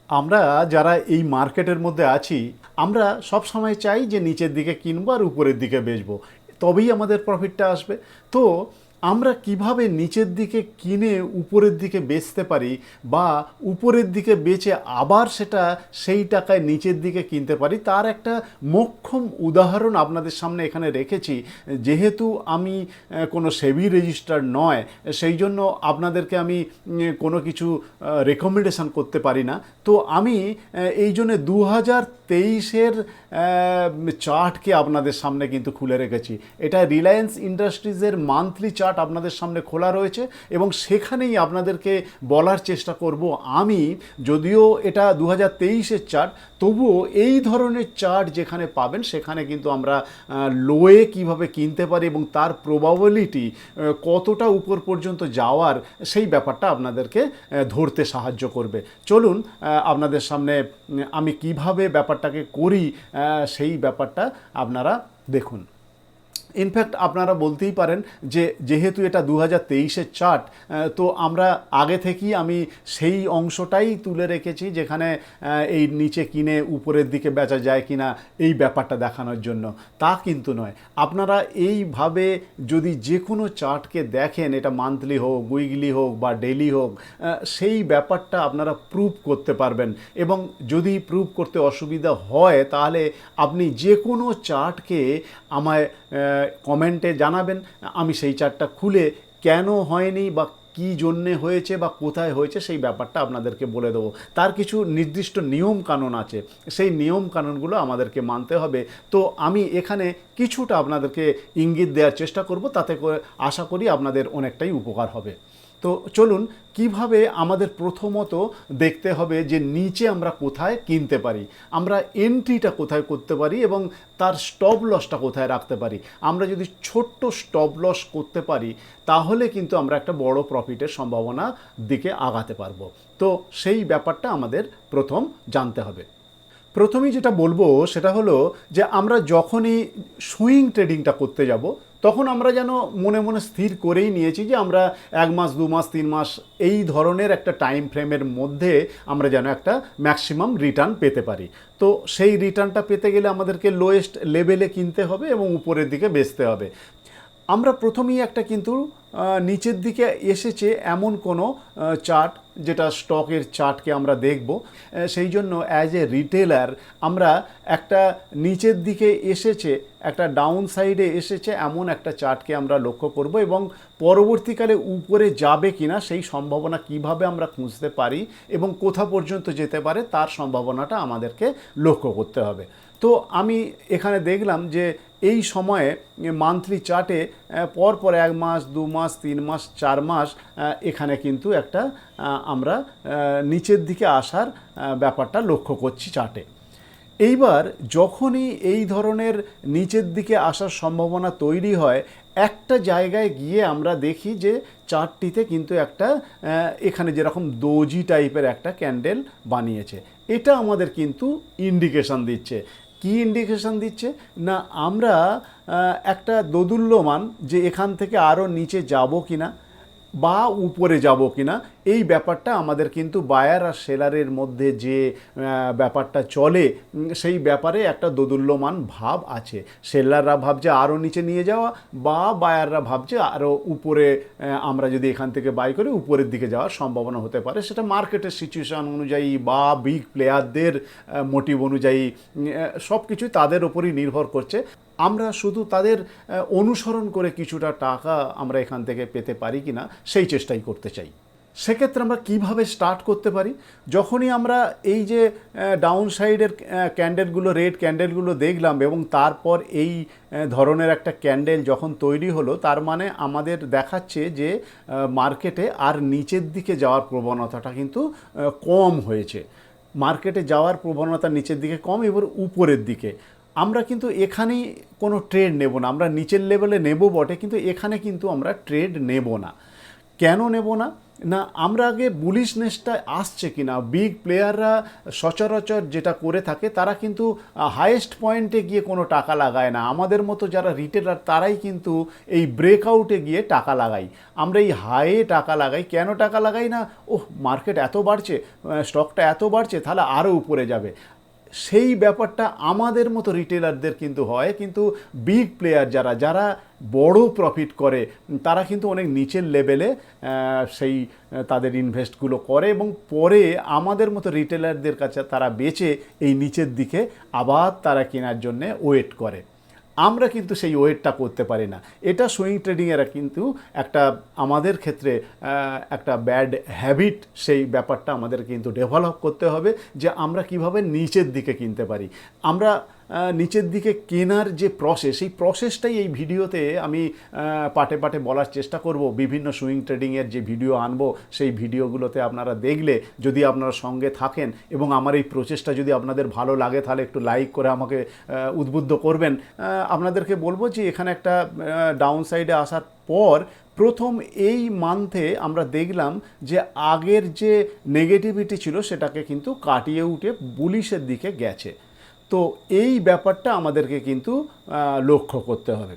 আমরা যারা এই মার্কেটের মধ্যে আছি, আমরা সব সময় চাই যে নিচের দিকে কিনবো আর উপরের দিকে বেচবো, তবেই আমাদের প্রফিটটা আসবে। তো আমরা কিভাবে নিচের দিকে কিনে উপরের দিকে বেচতে পারি, বা উপরের দিকে বেচে আবার সেটা সেই টাকায় নিচের দিকে কিনতে পারি, তার একটা মোক্ষম উদাহরণ আপনাদের সামনে এখানে রেখেছি। যেহেতু আমি কোনো সেবি রেজিস্টার্ড নয়, সেই জন্য আপনাদেরকে আমি কোনো কিছু রেকমেন্ডেশন করতে পারি না। তো আমি এই জন্য 2023-এর চার্টকে আপনাদের সামনে কিন্তু খুলে রেখেছি। এটা রিলায়েন্স ইন্ডাস্ট্রিজের মান্থলি চার্ট আপনাদের সামনে খোলা রয়েছে, এবং সেখানেই আপনাদেরকে বলার চেষ্টা করব। আমি যদিও এটা 2023-এর চার্ট, তবুও এই ধরনের চার্ট যেখানে পাবেন সেখানে কিন্তু আমরা লোয়ে কিভাবে কিনতে পারি এবং তার প্রবাবিলিটি কতটা উপর পর্যন্ত যাওয়ার, সেই ব্যাপারটা আপনাদেরকে ধরতে সাহায্য করবে। চলুন আপনাদের সামনে আমি কিভাবে ব্যাপারটাকে করি সেই ব্যাপারটা আপনারা দেখুন। ইনফ্যাক্ট আপনারা বলতেই পারেন যে যেহেতু এটা 2023-এর চার্ট, তো আমরা আগে থেকেই আমি সেই অংশটাই তুলে রেখেছি যেখানে এই নিচে কিনে উপরের দিকে বেচা যায় কিনা এই ব্যাপারটা দেখানোর জন্য। তা কিন্তু নয়, আপনারা এইভাবে যদি যে কোনো চার্টকে দেখেন, এটা মান্থলি হোক, উইকলি হোক বা ডেইলি হোক, সেই ব্যাপারটা আপনারা প্রুভ করতে পারবেন। এবং যদি প্রুভ করতে অসুবিধা হয়, তাহলে আপনি যে কোনো চার্টকে আমায় কমেন্টে জানাবেন। আমি সেই চার্টটা খুলে কেন হয়নি বা কী জন্যে হয়েছে বা কোথায় হয়েছে সেই ব্যাপারটা আপনাদেরকে বলে দেবো। তার কিছু নির্দিষ্ট নিয়ম কানুন আছে, সেই নিয়ম কানুনগুলো আমাদেরকে মানতে হবে। তো আমি এখানে কিছুটা আপনাদেরকে ইঙ্গিত দেওয়ার চেষ্টা করব, তাতে করে আশা করি আপনাদের অনেকটাই উপকার হবে। তো চলুন, কিভাবে আমাদের প্রথমত দেখতে হবে যে নিচে আমরা কোথায় কিনতে পারি, আমরা এন্ট্রিটা কোথায় করতে পারি এবং তার স্টপ লসটা কোথায় রাখতে পারি। আমরা যদি ছোট্ট স্টপ লস করতে পারি, তাহলে কিন্তু আমরা একটা বড় প্রফিটের সম্ভাবনা দিকে আগাতে পারবো। তো সেই ব্যাপারটা আমাদের প্রথম জানতে হবে। প্রথমেই যেটা বলবো সেটা হলো যে আমরা যখনই সুইং ট্রেডিংটা করতে যাব, তখন আমরা যেন মনে মনে স্থির করেই নিয়েছি যে আমরা 1 মাস, 2 মাস, 3 মাস এই ধরনের একটা টাইম ফ্রেমের মধ্যে আমরা যেন একটা ম্যাক্সিমাম রিটার্ন পেতে পারি। তো সেই রিটার্নটা পেতে গেলে আমাদেরকে লোয়েস্ট লেভেলে কিনতে হবে এবং উপরের দিকে বেচতে হবে। আমরা প্রথমেই একটা কিন্তু নিচের দিকে এসেছে এমন কোনো চার্ট, যেটা স্টকের চার্টকে আমরা দেখব। সেই জন্য অ্যাজ এ রিটেলার আমরা একটা নিচের দিকে এসেছে, একটা ডাউন সাইডে এসেছে এমন একটা চার্টকে আমরা লক্ষ্য করব, এবং পরবর্তীকালে উপরে যাবে কিনা সেই সম্ভাবনা কিভাবে আমরা খুঁজতে পারি এবং কোথা পর্যন্ত যেতে পারে তার সম্ভাবনাটা আমাদেরকে লক্ষ্য করতে হবে। তো আমি এখানে দেখলাম যে এই সময়ে মান্থলি চার্টে পরপর 1 মাস, 2 মাস, 3 মাস, 4 মাস এখানে কিন্তু একটা আমরা নিচের দিকে আসার ব্যাপারটা লক্ষ্য করছি চার্টে। এইবার যখনই এই ধরনের নিচের দিকে আসার সম্ভাবনা তৈরি হয়, একটা জায়গায় গিয়ে আমরা দেখি যে চার্টটিতে কিন্তু একটা এখানে যেরকম দোজি টাইপের একটা ক্যান্ডেল বানিয়েছে। এটা আমাদের কিন্তু ইন্ডিকেশন দিচ্ছে। কি ইন্ডিকেশন দিচ্ছে না, আমরা একটা দোদুল্যমান যে এখান থেকে আরও নিচে যাব কিনা বা উপরে যাব কিনা, এই ব্যাপারটা আমাদের কিন্তু বায়ার আর সেলারের মধ্যে যে ব্যাপারটা চলে, সেই ব্যাপারে একটা দোদুল্যমান ভাব আছে। সেলাররা ভাবছে আরও নিচে নিয়ে যাওয়া, বা বায়াররা ভাবছে আরও উপরে আমরা যদি এখান থেকে বাই করি উপরের দিকে যাওয়ার সম্ভাবনা হতে পারে। সেটা মার্কেটের সিচুয়েশান অনুযায়ী বা বিগ প্লেয়ারদের মোটিভ অনুযায়ী সব কিছুই তাদের ওপরই নির্ভর করছে। আমরা শুধু তাদের অনুসরণ করে কিছুটা টাকা আমরা এখান থেকে পেতে পারি কিনা সেই চেষ্টাই করতে চাই। সেক্ষেত্রে আমরা কিভাবে স্টার্ট করতে পারি? যখনই আমরা এই যে ডাউন সাইডের ক্যান্ডেলগুলো, রেড ক্যান্ডেলগুলো দেখলাম এবং তারপর এই ধরনের একটা ক্যান্ডেল যখন তৈরি হলো, তার মানে আমাদের দেখাচ্ছে যে মার্কেটে আর নিচের দিকে যাওয়ার প্রবণতাটা কিন্তু কম হয়েছে। মার্কেটে যাওয়ার প্রবণতা নিচের দিকে কম, এবার উপরের দিকে। আমরা কিন্তু এখানেই কোনো ট্রেড নেব না, আমরা নিচের লেভেলে নেব বটে, কিন্তু এখানে কিন্তু আমরা ট্রেড নেব না। কেন নেব না? না আমরা আগে বুলিশনেসটা আসছে কিনা। বিগ প্লেয়াররা সচরাচর যেটা করে থাকে তারা কিন্তু হাইয়েস্ট পয়েন্টে গিয়ে কোনো টাকা লাগায় না। আমাদের মতো যারা রিটেলার তারাই কিন্তু এই ব্রেকআউটে গিয়ে টাকা লাগাই। আমরা এই হাইয়ে টাকা লাগাই। কেন টাকা লাগাই না? ওহ, মার্কেট এত বাড়ছে, স্টকটা এত বাড়ছে, তাহলে আরও উপরে যাবে। সেই ব্যাপারটা আমাদের মতো রিটেলারদের কিন্তু হয়, কিন্তু বিগ প্লেয়ার যারা যারা বড় প্রফিট করে তারা কিন্তু অনেক নিচের লেভেলে সেই তাদের ইনভেস্টগুলো করে এবং পরে আমাদের মতো রিটেলারদের কাছে তারা বেচে এই নিচের দিকে আবার তারা কেনার জন্যে ওয়েট করে। আমরা কিন্তু সেই ওয়েটটা করতে পারি না। এটা সুইং ট্রেডিংয়ের কিন্তু একটা আমাদের ক্ষেত্রে একটা ব্যাড হ্যাবিট। সেই ব্যাপারটা আমাদের কিন্তু ডেভেলপ করতে হবে যে আমরা কিভাবে নিচের দিকে কিনতে পারি। আমরা নিচের দিকে কেনার যে প্রসেস, সেই প্রসেসটাই এই ভিডিওতে আমি পাটে পাটে বলার চেষ্টা করব। বিভিন্ন সুইং ট্রেডিংয়ের যে ভিডিও আনবো সেই ভিডিওগুলোতে আপনারা দেখলে, যদি আপনারা সঙ্গে থাকেন এবং আমার এই প্রচেষ্টা যদি আপনাদের ভালো লাগে তাহলে একটু লাইক করে আমাকে উদ্বুদ্ধ করবেন। আপনাদেরকে বলবো যে এখানে একটা ডাউন সাইডে আসার পর প্রথম এই মান্থে আমরা দেখলাম যে আগের যে নেগেটিভিটি ছিল সেটাকে কিন্তু কাটিয়ে উঠে বুলিশের দিকে গেছে। তো এই ব্যাপারটা আমাদেরকে কিন্তু লক্ষ্য করতে হবে।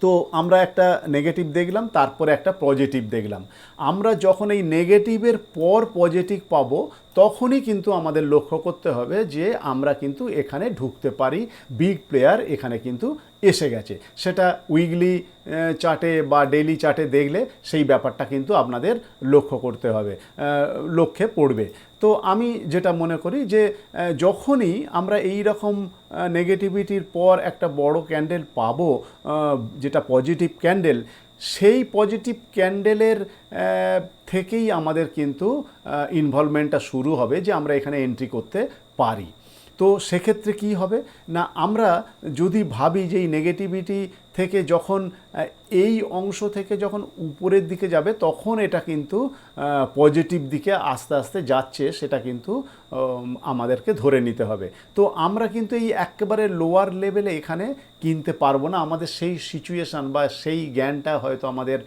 তো আমরা একটা নেগেটিভ দেখলাম, তারপরে একটা পজিটিভ দেখলাম। আমরা যখন এই নেগেটিভের পর পজিটিভ পাবো তখনই কিন্তু আমাদের লক্ষ্য করতে হবে যে আমরা কিন্তু এখানে ঢুকতে পারি। বিগ প্লেয়ার এখানে কিন্তু এসে গেছে। সেটা উইকলি চার্টে বা ডেইলি চার্টে দেখলে সেই ব্যাপারটা কিন্তু আপনাদের লক্ষ্য করতে হবে, লক্ষ্যে পড়বে। তো আমি যেটা মনে করি যে যখনই আমরা এই রকম নেগেটিভিটির পর একটা বড় ক্যান্ডেল পাবো, যেটা পজিটিভ ক্যান্ডেল, সেই পজিটিভ ক্যান্ডেলের থেকেই আমাদের কিন্তু ইনভলভমেন্টটা শুরু হবে যে আমরা এখানে এন্ট্রি করতে পারি। তো সেক্ষেত্রে কি হবে না, আমরা যদি ভাবি যে এই নেগেটিভিটি থেকে যখন এই অংশ থেকে যখন উপরের দিকে যাবে তখন এটা কিন্তু পজিটিভ দিকে আস্তে আস্তে যাচ্ছে, সেটা কিন্তু আমাদেরকে ধরে নিতে হবে। তো আমরা কিন্তু এই একেবারে লোয়ার লেভেলে এখানে কিনতে পারবো না। আমাদের সেই সিচুয়েশান বা সেই জ্ঞানটা হয়তো আমাদের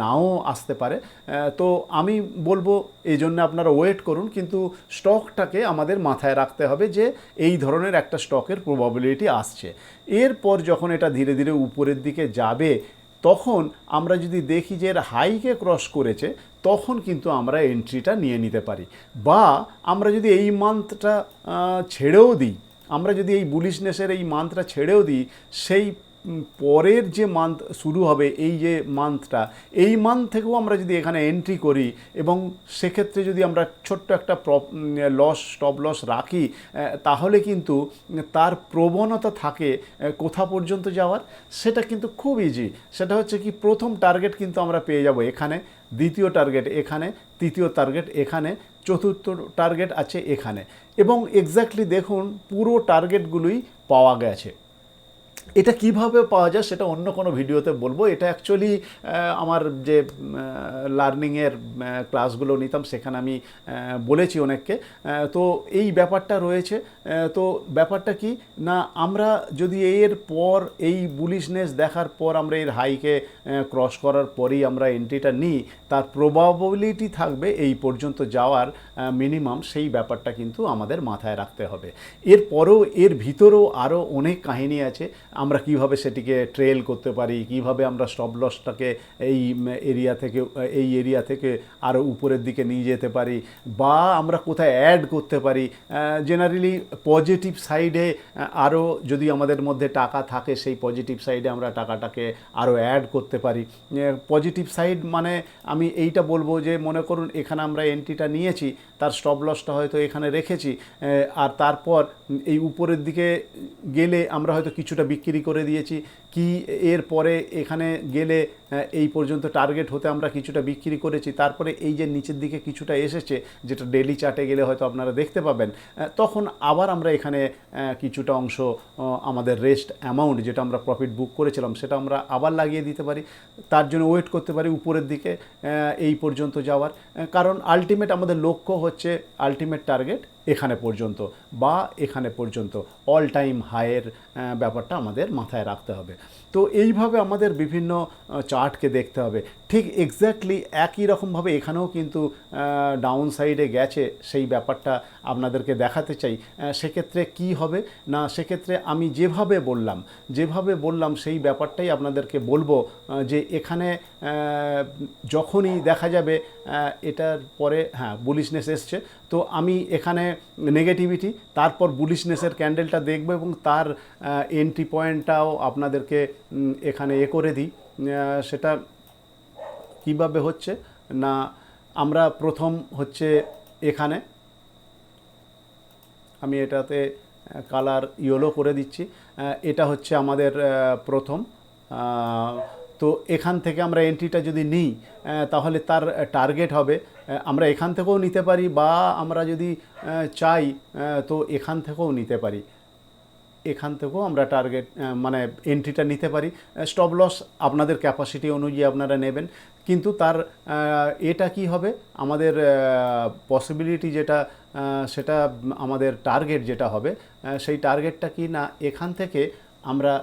নাও আসতে পারে। তো আমি বলবো এই জন্য আপনারা ওয়েট করুন, কিন্তু স্টকটাকে আমাদের মাথায় রাখতে হবে যে এই ধরনের একটা স্টকের প্রবাবিলিটি আসছে। এরপর যখন এটা ধীরে ধীরে উপরের দিকে যাবে তখন আমরা যদি দেখি যে এর হাইকে ক্রস করেছে তখন কিন্তু আমরা এন্ট্রিটা নিয়ে নিতে পারি। বা আমরা যদি এই মান্থটা ছেড়েও দিই, আমরা যদি এই বুলিশনেসের এই মান্থটা ছেড়েও দিই, সেই পরের যে মান্থ শুরু হবে এই যে মান্থটা, এই মান্থ থেকেও আমরা যদি এখানে এন্ট্রি করি এবং সেক্ষেত্রে যদি আমরা ছোট্ট একটা স্টপ লস রাখি, তাহলে কিন্তু তার প্রবণতা থাকে কোথা পর্যন্ত যাওয়ার। সেটা কিন্তু খুব ইজি। সেটা হচ্ছে কি, প্রথম টার্গেট কিন্তু আমরা পেয়ে যাব এখানে, দ্বিতীয় টার্গেট এখানে, তৃতীয় টার্গেট এখানে, চতুর্থ টার্গেট আছে এখানে, এবং এক্স্যাক্টলি দেখুন পুরো টার্গেটগুলোই পাওয়া গেছে। এটা কিভাবে পাওয়া যায় সেটা অন্য কোনো ভিডিওতে বলবো। এটা অ্যাকচুয়ালি আমার যে লার্নিংয়ের ক্লাসগুলো নিতাম সেখানে আমি বলেছি অনেককে। তো এই ব্যাপারটা রয়েছে। তো ব্যাপারটা কি না, আমরা যদি এর পর এই বুলিশনেস দেখার পর আমরা এর হাইকে ক্রস করার পরেই আমরা এন্ট্রিটা নিই, তার প্রবাবিলিটি থাকবে এই পর্যন্ত যাওয়ার মিনিমাম। সেই ব্যাপারটা কিন্তু আমাদের মাথায় রাখতে হবে। এরপরেও এর ভিতরেও আরও অনেক কাহিনী আছে। আমরা কিভাবে সেটিকে ট্রেল করতে পারি, কিভাবে আমরা স্টপ লসটাকে এই এরিয়া থেকে আরও উপরের দিকে নিয়ে যেতে পারি, বা আমরা কোথায় অ্যাড করতে পারি। জেনারেলি পজিটিভ সাইডে আরও যদি আমাদের মধ্যে টাকা থাকে, সেই পজিটিভ সাইডে আমরা টাকাটাকে আরও অ্যাড করতে পারি। পজিটিভ সাইড মানে আমি এইটা বলবো যে মনে করুন এখানে আমরা এন্ট্রিটা নিয়েছি, তার স্টপ লসটা হয়তো এখানে রেখেছি, আর তারপর এই উপরের দিকে গেলে আমরা হয়তো কিছুটা বিক্রি করে দিয়েছি, কি এরপরে এখানে গেলে এই পর্যন্ত টার্গেট হতে আমরা কিছুটা বিক্রি করেছি, তারপরে এই যে নিচের দিকে কিছুটা এসেছে, যেটা ডেলি চার্টে গেলে হয়তো আপনারা দেখতে পাবেন, তখন আবার আমরা এখানে কিছুটা অংশ আমাদের রেস্ট অ্যামাউন্ট যেটা আমরা প্রফিট বুক করেছিলাম সেটা আমরা আবার লাগিয়ে দিতে পারি। তার জন্য ওয়েট করতে পারি উপরের দিকে এই পর্যন্ত যাওয়ার, কারণ আলটিমেট আমাদের লক্ষ্য হচ্ছে আলটিমেট টার্গেট এখানে পর্যন্ত বা এখানে পর্যন্ত অল টাইম হাইয়ের ব্যাপারটা আমাদের মাথায় রাখতে হবে। তো তো এইভাবে আমাদের বিভিন্ন চার্টকে দেখতে হবে। ঠিক এক্স্যাক্টলি একই রকমভাবে এখানেও কিন্তু ডাউন সাইডে গেছে, সেই ব্যাপারটা আপনাদেরকে দেখাতে চাই। সেক্ষেত্রে কি হবে না, সেক্ষেত্রে আমি যেভাবে বললাম সেই ব্যাপারটাই আপনাদেরকে বলবো, যে এখানে যখনই দেখা যাবে এটার পরে বুলিশনেস এসছে, তো আমি এখানে নেগেটিভিটি, তারপর বুলিশনেসের ক্যান্ডেলটা দেখব এবং তার এন্ট্রি পয়েন্টটাও আপনাদেরকে এখানে করে দিই। সেটা কিভাবে হচ্ছে না, আমরা প্রথম হচ্ছে এখানে আমি এটাতে কালার ইয়েলো করে দিচ্ছি। এটা হচ্ছে আমাদের প্রথম। তো এখান থেকে আমরা এন্ট্রিটা যদি নিই তাহলে তার টার্গেট হবে, আমরা এখান থেকেও নিতে পারি বা আমরা যদি চাই তো এখান থেকেও নিতে পারি, এখান থেকেও আমরা টার্গেট মানে এন্ট্রিটা নিতে পারি। স্টপ লস আপনাদের ক্যাপাসিটি অনুযায়ী আপনারা নেবেন, কিন্তু তার এটা কি হবে, আমাদের পসিবিলিটি যেটা সেটা আমাদের টার্গেট যেটা হবে, সেই টার্গেটটা কি না, এখান থেকে আমরা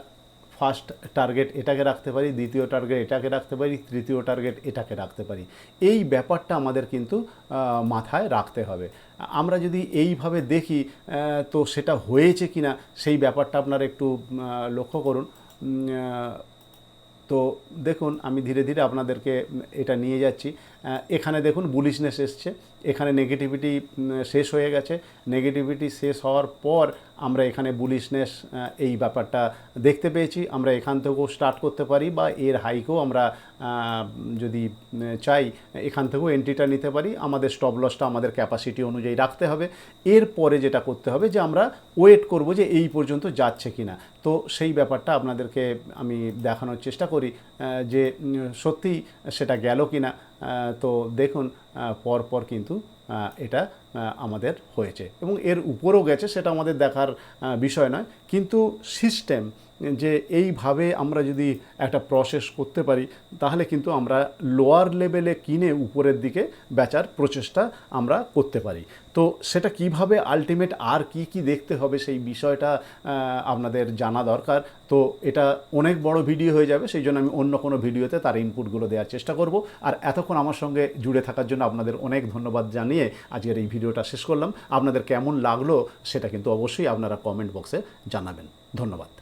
ফার্স্ট টার্গেট এটাকে রাখতে পারি, দ্বিতীয় টার্গেট এটাকে রাখতে পারি, তৃতীয় টার্গেট এটাকে রাখতে পারি। এই ব্যাপারটা আমাদের কিন্তু মাথায় রাখতে হবে। আমরা যদি এইভাবে দেখি তো সেটা হয়েছে কি না সেই ব্যাপারটা আপনারা একটু লক্ষ্য করুন। তো দেখুন আমি ধীরে ধীরে আপনাদেরকে এটা নিয়ে যাচ্ছি। এখানে দেখুন বুলিশনেস এসছে, এখানে নেগেটিভিটি শেষ হয়ে গেছে, নেগেটিভিটি শেষ হওয়ার পর আমরা এখানে বুলিশনেস এই ব্যাপারটা দেখতে পেয়েছি। আমরা এখান থেকেও স্টার্ট করতে পারি বা এর হাইকেও আমরা যদি চাই এখান থেকেও এন্ট্রিটা নিতে পারি। আমাদের স্টপ লসটা আমাদের ক্যাপাসিটি অনুযায়ী রাখতে হবে। এরপরে যেটা করতে হবে যে আমরা ওয়েট করব যে এই পর্যন্ত যাচ্ছে কিনা। তো সেই ব্যাপারটা আপনাদেরকে আমি দেখানোর চেষ্টা করি যে সত্যি সেটা গেল কিনা। তো দেখুন পরপর কিন্তু এটা আমাদের হয়েছে এবং এর উপরেও গেছে, সেটা আমাদের দেখার বিষয় নয়, কিন্তু সিস্টেম যে এইভাবে আমরা যদি একটা প্রসেস করতে পারি তাহলে কিন্তু আমরা লোয়ার লেভেলে কিনে উপরের দিকে বেচার প্রচেষ্টা আমরা করতে পারি। তো সেটা কিভাবে আলটিমেট আর কি দেখতে হবে সেই বিষয়টা আপনাদের জানা দরকার। তো এটা অনেক বড় ভিডিও হয়ে যাবে, সেই জন্য আমি অন্য কোনো ভিডিওতে তার ইনপুটগুলো দেওয়ার চেষ্টা করব। আর এতক্ষণ আমার সঙ্গে জুড়ে থাকার জন্য আপনাদের অনেক ধন্যবাদ জানিয়ে আজকের এই ভিডিওটা শেষ করলাম। আপনাদের কেমন লাগলো সেটা কিন্তু অবশ্যই আপনারা কমেন্ট বক্সে জানাবেন। ধন্যবাদ।